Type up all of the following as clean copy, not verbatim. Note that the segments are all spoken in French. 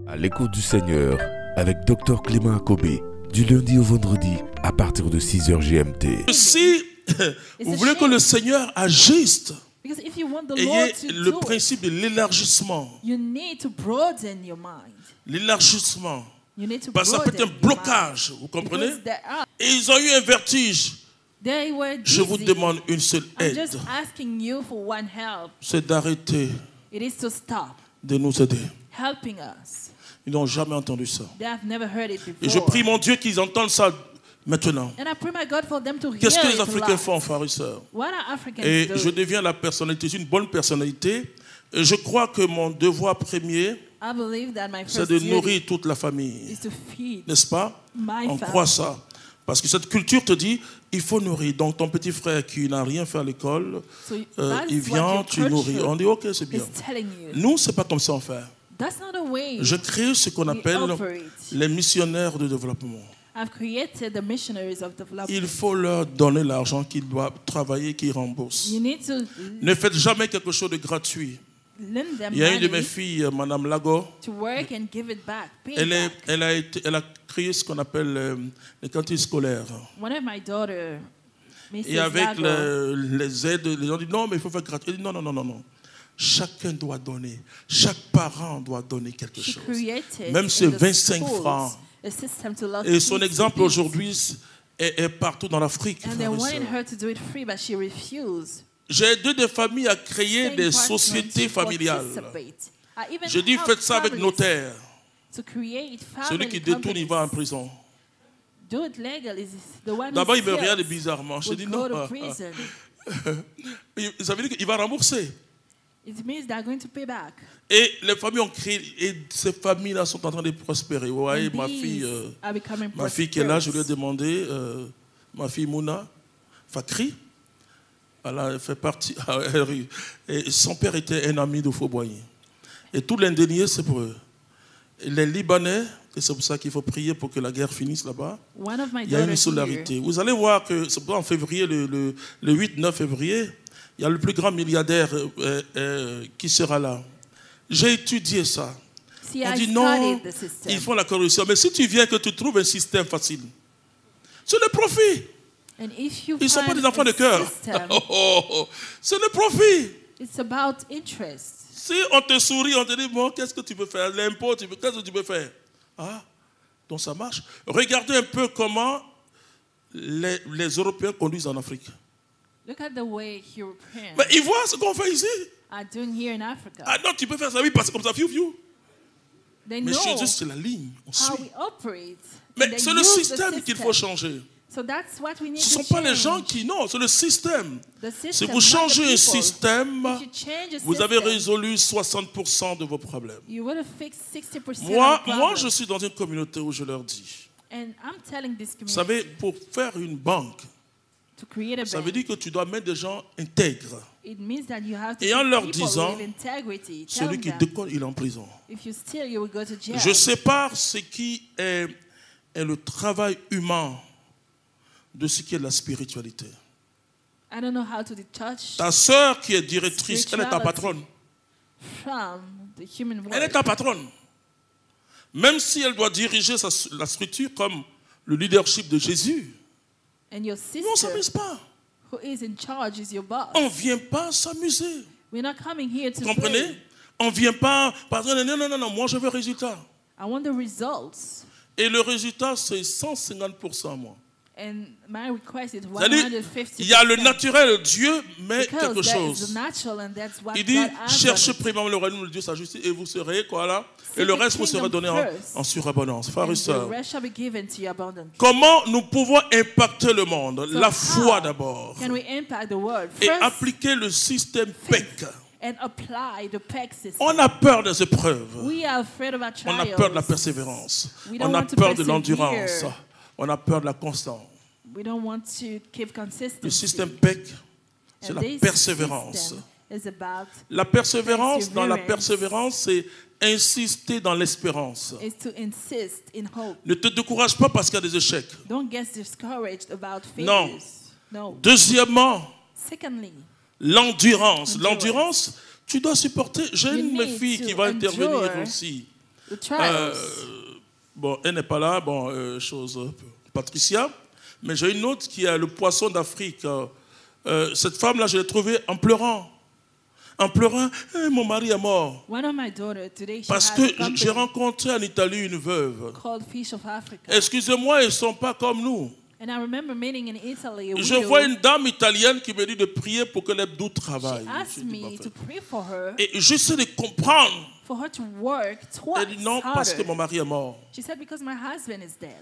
À l'écoute du Seigneur avec Dr Clément Akobé, du lundi au vendredi à partir de 6h GMT. Si vous voulez que le Seigneur agisse, Because if you want the Lord ayez to le do it, principe de l'élargissement. you need to broaden your mind. L'élargissement. You need to Parce que ça peut être broaden un your blocage, vous mind. comprenez? Because Et ils ont eu un vertige. they were Je vous dizzy. demande une seule I'm aide. just asking you for one help. C'est d'arrêter It is to stop de nous aider. helping us. Ils n'ont jamais entendu ça. They have never heard it Et je before. prie mon Dieu qu'ils entendent ça maintenant. And I pray my God for them to hear Qu'est-ce que les it Africains loud. font, frères et sœurs? What are Africans Et doing? je deviens la personnalité, une bonne personnalité. Et je crois que mon devoir premier, I believe that my c'est first de duty nourrir toute la famille. is to feed N'est-ce pas? my On family. croit ça. Parce que cette culture te dit, il faut nourrir. Donc ton petit frère qui n'a rien fait à l'école, So that's il what vient, your tu nourris. culture On dit, ok, c'est bien. is telling you. Nous, c'est pas comme ça on fait. That's not a way Je crée ce qu'on we appelle operate. les missionnaires de développement. I've created the missionaries of development. Il faut leur donner l'argent qu'ils doivent travailler, qu'ils remboursent. You need to Ne faites jamais quelque chose de gratuit. lend them Il y a une de mes money filles, Madame Lago, to work and give it back. Pay elle back. a créé ce qu'on appelle les cantines scolaires. One of my daughter, Mrs. Et avec Lago, les aides, les gens disent non, mais il faut faire gratuit. Elle dit non, non, non, non, non. Chacun doit donner. Chaque parent doit donner quelque she chose. created Même in c'est the 25 schools francs. a system to love Et son kids exemple to eat. aujourd'hui est partout dans l'Afrique. And they frères et wanted sœurs. her to do it free, but she refused. J'ai aidé des familles à créer Saying des partners sociétés to familiales. participate. I even Je dis helped faites ça avec families notaire. to create Celui family qui détourne, il va en companies. prison. Do it legally. The one D'abord, il who me regarde steals bizarrement. Je will dis go non. to prison. Ça veut dire qu'il va rembourser. It means they're going to pay back. Et les familles ont créé, et ces familles-là sont en train de prospérer. Vous voyez, And ma these fille, are becoming ma fille qui est là, je lui ai prosperous. demandé, ma fille Mouna Fakri, elle fait partie, et son père était un ami de Fauboyer. Et tout l'indénié, c'est pour eux. Et les Libanais, et c'est pour ça qu'il faut prier pour que la guerre finisse là-bas, One of my il y a une daughters solidarité. here, Vous allez voir que c'est en février, le 8-9 février, il y a le plus grand milliardaire qui sera là. J'ai étudié ça. see, On I dit non, studied the system. ils font la corruption. Mais si tu viens que tu trouves un système facile, c'est le profit. And if you Ils ne sont pas find des enfants de a cœur. system, C'est le profit. it's about interest. Si on te sourit, on te dit, bon, qu'est-ce que tu peux faire? L'impôt, qu'est-ce que tu peux faire? Ah, donc ça marche. Regardez un peu comment les Européens conduisent en Afrique. Look at the way Europeans Mais ils voient ce qu'on fait ici. are doing here in Africa. Ah non, tu peux faire ça, oui, parce que comme ça, fiou, fiou. They Mais know chez eux, c'est la ligne. On how suit. we operate. Mais and they c'est le use the système qu'il faut system. changer. So that's what we need Ce ne to sont pas les gens change. qui... Non, c'est le système. The system, Si vous not the changez un people. système, If you change a vous avez system, résolu 60% de vos problèmes. you would have fixed 60% Moi, of the moi, problem. je suis dans une communauté où je leur dis, And I'm telling this vous community, savez, pour faire une banque, to create a ça veut bank, dire que tu dois mettre des gens intègres. it means that you have to Et en put leur people disant, with integrity. Tell Celui them qui that déconne, il est en prison. if you steal, you will go to jail. Je sépare ce qui est le travail humain de ce qui est la spiritualité. I don't know how to detach Ta sœur qui est directrice, elle est ta patronne. from the human Elle est world. ta patronne. Même si elle doit diriger la structure comme le leadership de Jésus, And your nous, on ne sister, s'amuse pas. who is in charge, is your boss. On ne vient pas s'amuser. We're not coming here to Vous comprenez? play. On ne vient pas parce que non, non, non, non, moi je veux résultat. I want the results. Et le résultat, c'est 150%, moi. And my request is C'est-à-dire, 150%. il y a le naturel, Dieu met Because quelque there is chose. the natural and that's what Il dit, God has cherchez on it. premièrement le royaume de Dieu, sa justice, et vous serez, quoi là? Et Seek le the reste vous sera kingdom donné en first. surabondance. Frères et And the sœurs, rest shall be given to you abundantly. comment nous pouvons impacter le monde? So La foi how d'abord. Can we impact the world Et first appliquer le système PEC. and apply the PEC system? On a peur des épreuves. We are afraid of our trials. On a peur de la persévérance. We don't On a want to peur de persevere. l'endurance. On a peur de la constance. We don't want to keep consistency. Le système PEC, c'est And la this persévérance. system is about La persévérance, dans la perseverance. persévérance, c'est insister dans l'espérance. is to insist in hope. Ne te décourage pas parce qu'il y a des échecs. Don't get discouraged about Non. failures. No. Deuxièmement, Secondly, l'endurance. Endurance. L'endurance, tu dois supporter. J'ai You une de mes need filles to qui va intervenir endure. aussi. The trials. Bon, elle n'est pas là, Patricia, mais j'ai une autre qui est le poisson d'Afrique. Cette femme-là, je l'ai trouvée en pleurant. Mon mari est mort. One of my daughters today, she Parce has que a company j'ai rencontré en Italie une veuve. called Fish of Africa. Excusez-moi, ils ne sont pas comme nous. And I remember meeting in Italy a Je widow. vois une dame italienne qui me dit de prier pour que l'hebdo travaille. She asked me to pray for her, Et j'essaie de comprendre. for her to work twice Elle dit non, parce que harder. mon mari est mort. She said, because my husband is dead.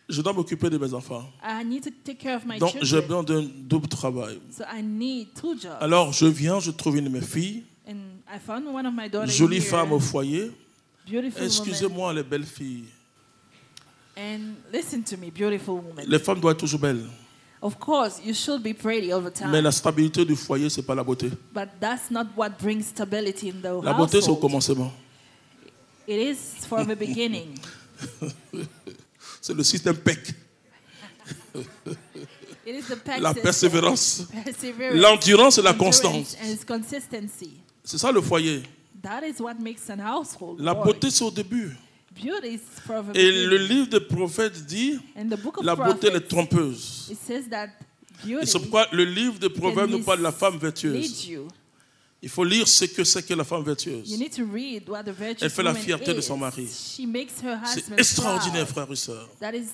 Je dois m'occuper de mes enfants. I need to take care of my Donc j'ai children. besoin d'un double travail. So I need 2 jobs. Alors je viens, je trouve une de mes filles, And I found one of my daughters jolie here, femme au foyer. beautiful woman. Excusez-moi les belles filles. And listen to me, beautiful woman. Les femmes doivent être toujours belles. Of course, you should be pretty all the time. Mais la stabilité du foyer, ce n'est pas la beauté. But that's not what brings stability in the La beauté, c'est au household. commencement. It is from the beginning. C'est le système PEC. It is the PEC La system. persévérance, Perseverance, l'endurance et la endurance, constance. and its consistency. C'est ça le foyer. That is what makes an household La work. beauté, c'est au début. Beauty is from the Et beginning. le livre des prophètes dit, And the book of la beauté elle est Prophets, trompeuse. it says that Et beauty c'est pourquoi le livre des proverbes can nous parle de la femme lead vertueuse. you. Il faut lire ce que c'est que la femme You vertueuse. need to read what the virtuous Elle fait la woman fierté de is. son mari. She makes her C'est husband extraordinaire, proud. frères et sœurs. That is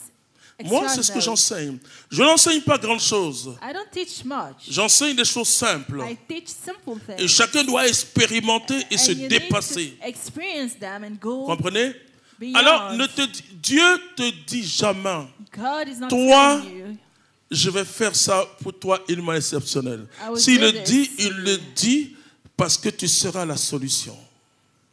Moi, c'est ce que extraordinary. j'enseigne. Je n'enseigne pas grand-chose. I don't teach much. J'enseigne des choses simples. I teach simple things. Et chacun doit expérimenter et se And you need dépasser. to experience them and go Comprenez? beyond. Alors, Dieu te dit jamais, God is not Toi, telling you. je vais faire ça pour toi, il m'a exceptionnel. I will S'il do le this. dit, il le dit parce que tu seras la solution.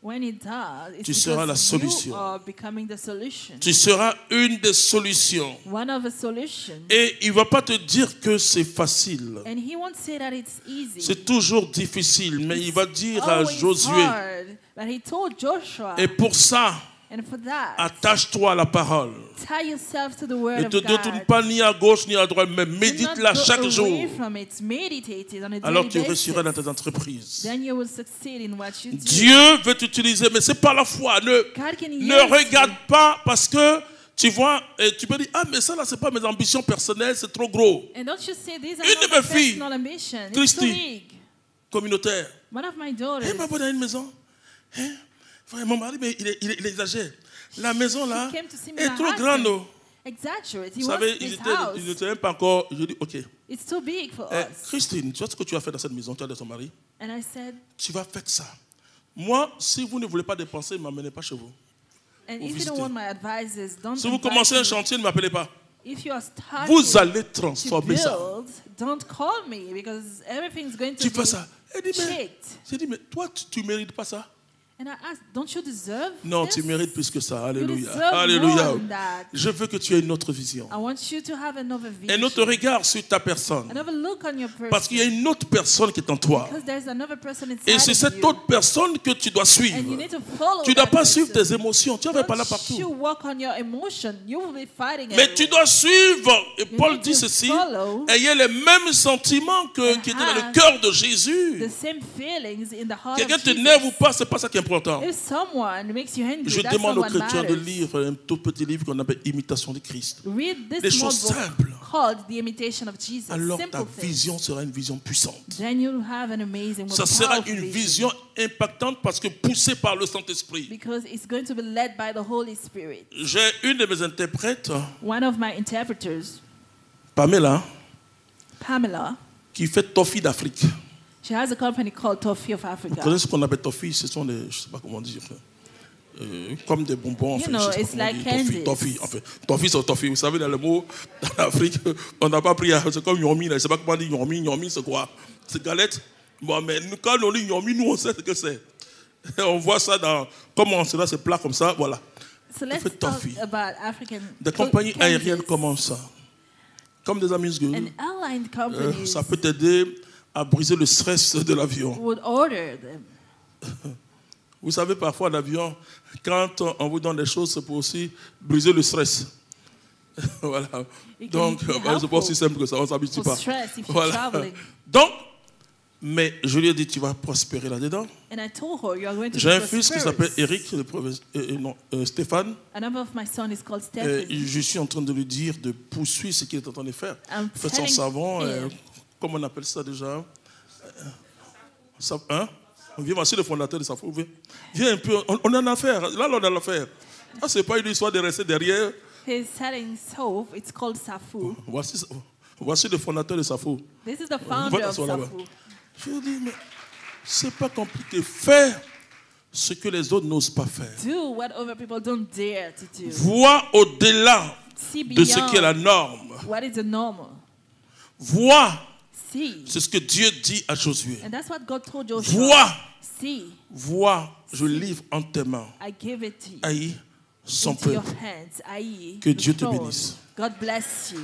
When it does, it's Tu seras la because solution. you are becoming the solution. Tu seras une des solutions. One of the solutions. Et il ne va pas te dire que c'est facile. And he won't say that it's easy. C'est toujours difficile, mais il va dire à Always Josué, hard. But he told Joshua, et pour ça, and for that, attache-toi à la parole. tie yourself to the word Ne te of God. détourne pas ni à gauche ni à droite, mais Do not médite-la go chaque away jour. from it. Meditate it on a Alors daily tu basis. réussiras dans tes entreprises. Then you will succeed in what you do. Dieu veut t'utiliser, mais ce n'est pas la foi. God can Ne use regarde you. pas parce que tu vois, et tu peux dire, ah mais ça là, c'est pas mes ambitions personnelles, c'est trop gros. And don't you say these are Une de not my mes filles, personal ambition. It's Christy, too big. Communautaire. One of my Eh, daughters, maman, dans une maison. Hein? Frère, mon mari, mais il exagère. La maison là came to see me, est my trop husband. grande. Oh. exaggerate. He Vous wants savez, his ils house. n'étaient même pas encore. Je dis, ok. It's too big for Eh, us. Christine, tu vois ce que tu as fait dans cette maison, tu as de ton mari. And I said, Tu vas faire ça. Moi, si vous ne voulez pas dépenser, ne m'amenez pas chez vous. and Vous if you visitez. don't want my advices, don't Si vous invite commencez un me. chantier, ne m'appelez pas. If you are starting Vous allez to transformer ça. build, don't call me because everything's going to Tu be fais ça. Elle dit, mais, checked. j'ai dit, mais toi, tu ne mérites pas ça. And I asked, don't you deserve Non, this? tu mérites plus que ça. You Alléluia. deserve Alléluia. more than that. Je veux que tu aies une autre vision. I want you to have another vision. Un autre regard sur ta personne. Another look on your person. Parce qu'il y a une autre personne qui est en toi. Because there's another person inside Et c'est of cette you. autre personne que tu dois And you suivre. need to follow Tu ne dois that pas suivre person. tes émotions. Tu ne vas pas là Don't you partout. walk on your emotion. You will be fighting Mais tu everywhere. dois suivre. Et You Paul need dit to ceci. follow Ayez les mêmes sentiments qui étaient dans le have cœur de Jésus. the same feelings in the heart Quelqu'un of te Jesus. nerve ou pas, c'est pas ça qui est important. If someone makes you angry, Je that's demande not aux what chrétiens de matters. lire un tout petit livre qu'on appelle Imitation de Christ. Read Des this small choses book simples. called The Imitation of Jesus. Alors Simple ta things. vision sera une vision puissante. Then you'll have an amazing, Ça sera powerful une vision. vision impactante parce que poussée par le Saint-Esprit. Because it's going to be led by the Holy Spirit. J'ai une de mes interprètes, One of my interpreters, Pamela, Pamela, qui fait Toffee d'Afrique. she has a company called Toffee of Vous Africa. connaissez ce qu'on appelle Toffee? Ce sont des, je ne sais pas comment dire, comme des bonbons. En You fait, know, je sais pas it's comment like dire. Toffee, candies. toffee, en fait. Toffee, c'est toffee. Vous savez, dans le mot, dans l'Afrique, on n'a pas pris, c'est comme yomi, là. Je ne sais pas comment dire yomi. Yomi, c'est quoi? C'est galette. Bon, mais nous, quand on dit yomi, nous, on sait ce que c'est. On voit ça dans, comment c'est là, c'est plat comme ça, voilà. So let's fait talk toffee. about African Des compagnies candies. aériennes commencent ça. Comme des amuse-gueules. And airline companies Ça peut t'aider à briser le stress de l'avion. would order them. Vous savez, parfois, l'avion, quand on vous donne des choses, c'est pour aussi briser le stress. Voilà. It can Donc, be c'est pas aussi simple que ça, on ne s'habitue For pas. stress if you're Voilà. traveling. Donc, Mais je lui ai dit, tu vas prospérer là-dedans. And I told her, you are going to J'ai un be fils qui s'appelle Eric, Stéphane. Another of my son is called Et Stephen. je suis en train de lui dire de poursuivre ce qu'il est en train de faire. I'm Faire son telling savon, him. comment on appelle ça déjà? Hein? Viens, voici le fondateur de Safou. Viens un peu, on a une affaire. Là, on a l'affaire. Ah, c'est pas une histoire de rester derrière. He's selling soap. It's called Safu. Voici le fondateur de Safou. This is the founder of Safu. Je lui dis, mais c'est pas compliqué. Fais ce que les autres n'osent pas faire. Do what other people don't dare to do. Vois au-delà See de ce qui est la beyond norme. what is the normal. Vois, See. c'est ce que Dieu dit à Josué. And that's what God told Joshua. Vois, See, vois, je livre en tes mains. I give it to you. Aïe, son Into your peuple. hands. I, Que the Dieu te throne. bénisse. God bless you.